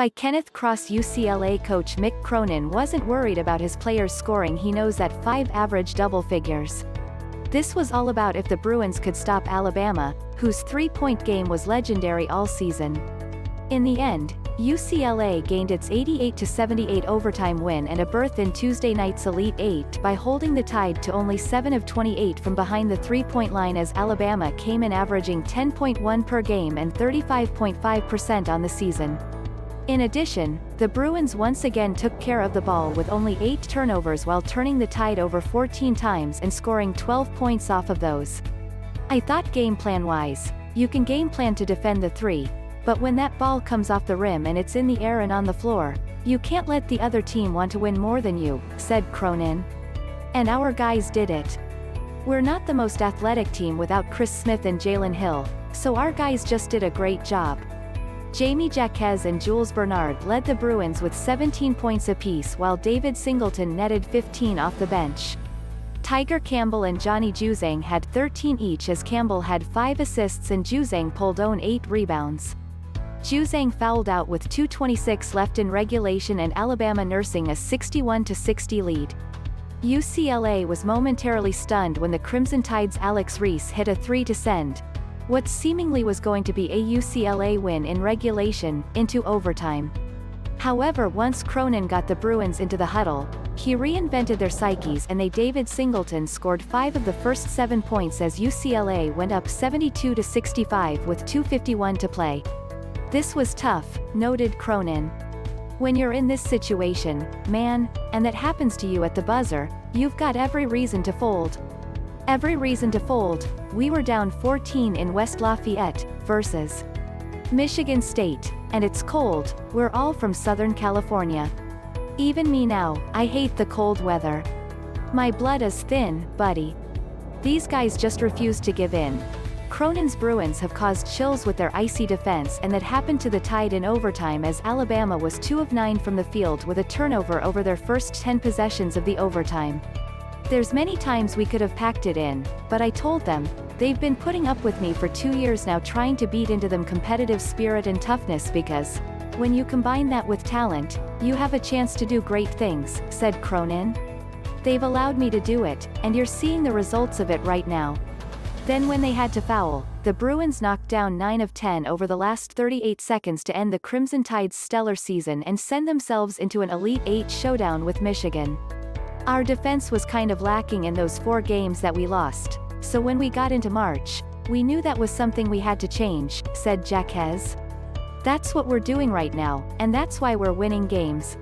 By Kenneth CrossUCLA coach Mick Cronin wasn't worried about his players scoring. He knows that 5 average double figures. This was all about if the Bruins could stop Alabama, whose three-point game was legendary all season. In the end, UCLA gained its 88-78 overtime win and a berth in Tuesday night's Elite Eight by holding the Tide to only 7 of 28 from behind the three-point line, as Alabama came in averaging 10.1 per game and 35.5% on the season. In addition, the Bruins once again took care of the ball with only 8 turnovers while turning the Tide over 14 times and scoring 12 points off of those. I thought game plan-wise, you can game plan to defend the three, but when that ball comes off the rim and it's in the air and on the floor, you can't let the other team want to win more than you, said Cronin. And our guys did it. We're not the most athletic team without Chris Smith and Jalen Hill, so our guys just did a great job. Jacquez and Jules Bernard led the Bruins with 17 points apiece while David Singleton netted 15 off the bench. Tyger, Campbell and Juzang had 13 each, as Campbell had 5 assists and Juzang pulled own 8 rebounds. Juzang fouled out with 2:26 left in regulation and Alabama nursing a 61-60 lead. UCLA was momentarily stunned when the Crimson Tide's Reese hit a 3 to send what seemingly was going to be a UCLA win in regulation into overtime. However, once Cronin got the Bruins into the huddle, he reinvented their psyches and David Singleton scored 5 of the first 7 points as UCLA went up 72-65 with 2:51 to play. This was tough, noted Cronin. When you're in this situation, man, and that happens to you at the buzzer, you've got every reason to fold. Every reason to fold. We were down 14 in West Lafayette, versus Michigan State, and it's cold. We're all from Southern California. Even me now, I hate the cold weather. My blood is thin, buddy. These guys just refuse to give in. Cronin's Bruins have caused chills with their icy defense, and that happened to the Tide in overtime as Alabama was 2 of 9 from the field with a turnover over their first 10 possessions of the overtime. There's many times we could have packed it in, but I told them, they've been putting up with me for 2 years now, trying to beat into them competitive spirit and toughness, because when you combine that with talent, you have a chance to do great things, said Cronin. They've allowed me to do it, and you're seeing the results of it right now. Then when they had to foul, the Bruins knocked down 9 of 10 over the last 38 seconds to end the Crimson Tide's stellar season and send themselves into an Elite Eight showdown with Michigan. Our defense was kind of lacking in those 4 games that we lost, so when we got into March, we knew that was something we had to change, said Jacquez. That's what we're doing right now, and that's why we're winning games.